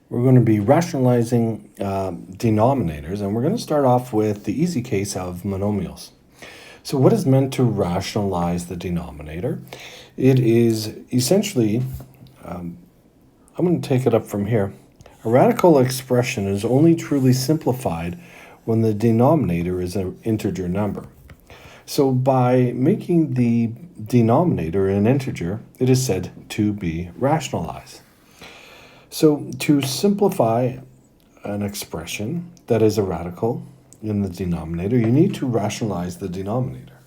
We're going to be rationalizing denominators, and we're going to start off with the easy case of monomials. So what is meant to rationalize the denominator? It is essentially, I'm going to take it up from here. A radical expression is only truly simplified when the denominator is an integer number. So by making the denominator an integer, it is said to be rationalized. So to simplify an expression that is a radical in the denominator, you need to rationalize the denominator.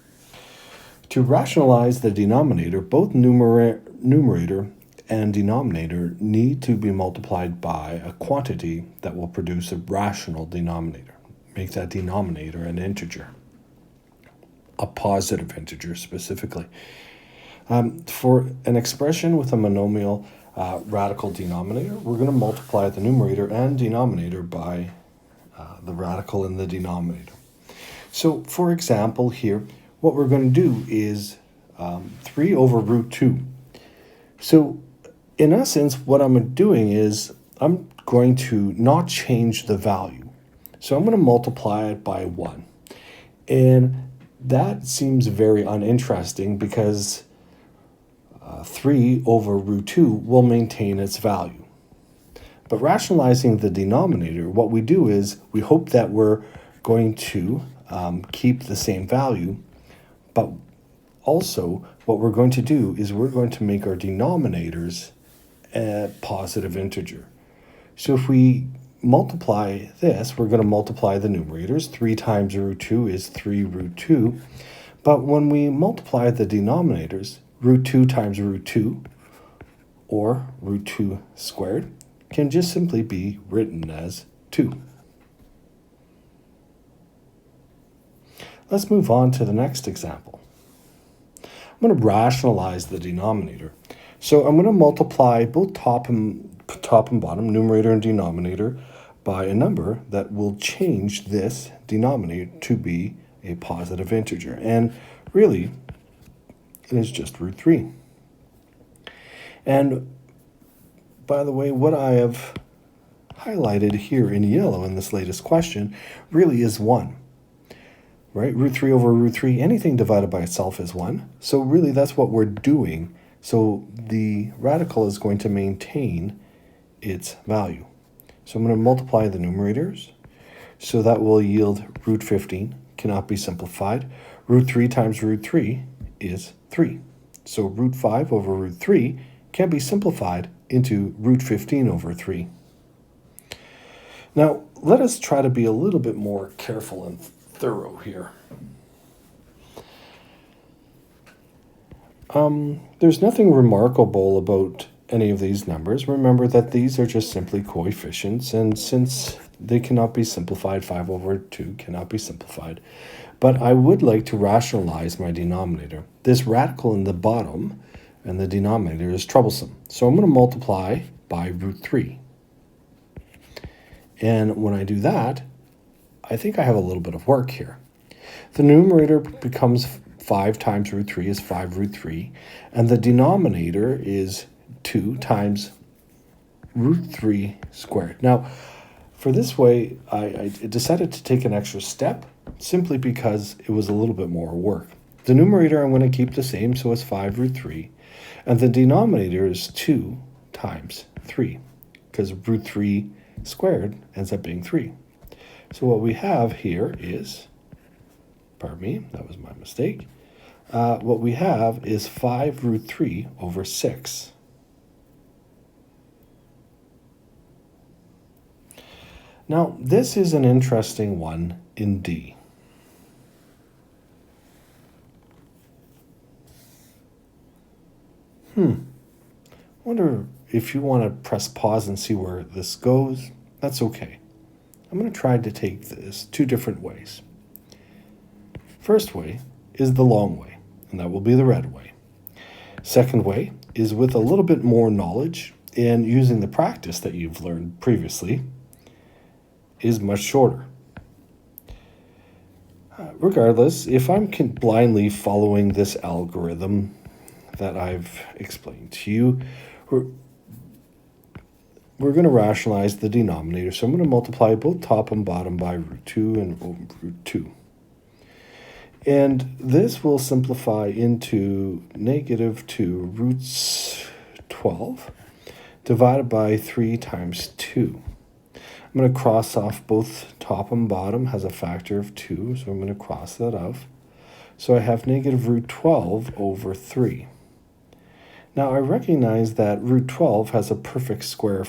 To rationalize the denominator, both numerator and denominator need to be multiplied by a quantity that will produce a rational denominator. Make that denominator an integer, a positive integer specifically. For an expression with a monomial radical denominator, we're going to multiply the numerator and denominator by the radical in the denominator. So for example here, what we're going to do is 3 over root 2. So in essence, what I'm doing is I'm going to not change the value. So I'm going to multiply it by 1. And that seems very uninteresting because 3 over root 2 will maintain its value. But rationalizing the denominator, what we do is we hope that we're going to keep the same value, but also what we're going to do is we're going to make our denominators a positive integer. So if we multiply this, we're going to multiply the numerators. 3 times root 2 is 3 root 2. But when we multiply the denominators, root 2 times root 2, or root 2 squared, can just simply be written as 2. Let's move on to the next example. I'm going to rationalize the denominator. So I'm going to multiply both top and bottom, numerator and denominator, by a number that will change this denominator to be a positive integer. And really, it is just root 3. And by the way, what I have highlighted here in yellow in this latest question really is 1. Right? Root 3 over root 3, anything divided by itself is 1. So really that's what we're doing. So the radical is going to maintain its value. So I'm going to multiply the numerators. So that will yield root 15, cannot be simplified. Root 3 times root 3 is 3. So root 5 over root 3 can be simplified into root 15 over 3. Now, let us try to be a little bit more careful and thorough here. There's nothing remarkable about any of these numbers. Remember that these are just simply coefficients, and since they cannot be simplified, 5 over 2 cannot be simplified. But I would like to rationalize my denominator. This radical in the bottom and the denominator is troublesome. So I'm going to multiply by root 3. And when I do that, I think I have a little bit of work here. The numerator becomes 5 times root 3 is 5 root 3. And the denominator is 2 times root 3 squared. Now, for this way, I decided to take an extra step simply because it was a little bit more work. The numerator I'm going to keep the same, so it's 5 root 3. And the denominator is 2 times 3, because root 3 squared ends up being 3. So what we have here is, pardon me, that was my mistake. What we have is 5 root 3 over 6. Now, this is an interesting one in D. Wonder if you want to press pause and see where this goes. That's okay. I'm going to try to take this 2 different ways. First way is the long way, and that will be the red way. Second way is with a little bit more knowledge and using the practice that you've learned previously is much shorter. Regardless, if I'm blindly following this algorithm that I've explained to you, we're going to rationalize the denominator. So I'm going to multiply both top and bottom by root 2 and root 2. And this will simplify into negative 2 roots 12 divided by 3 times 2. I'm going to cross off both top and bottom has a factor of 2, so I'm going to cross that off. So I have negative root 12 over 3. Now I recognize that root 12 has a perfect square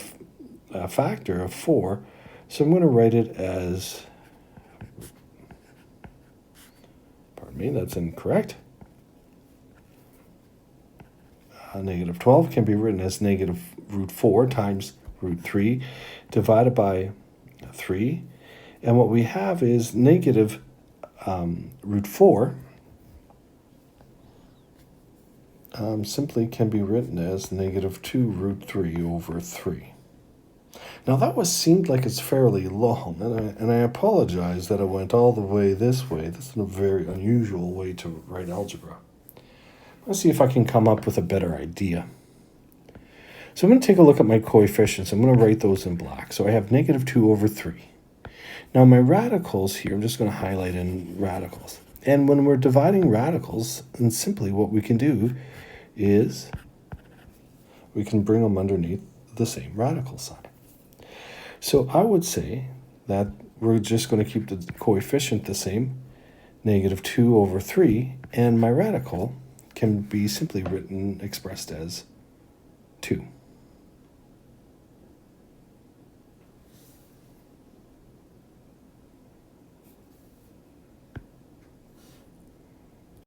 factor of 4, so I'm going to write it as, pardon me, that's incorrect. Negative 12 can be written as negative root 4 times root 3 divided by 3. And what we have is negative root 4 simply can be written as negative 2 root 3 over 3. Now that seemed like it's fairly long, and I apologize that I went all the way this way. That's a very unusual way to write algebra. Let's see if I can come up with a better idea. So I'm going to take a look at my coefficients. I'm going to write those in black. So I have negative 2 over 3. Now my radicals here, I'm just going to highlight in radicals. And when we're dividing radicals, and simply what we can do is we can bring them underneath the same radical sign. So I would say that we're just going to keep the coefficient the same, negative 2 over 3, and my radical can be simply expressed as 2.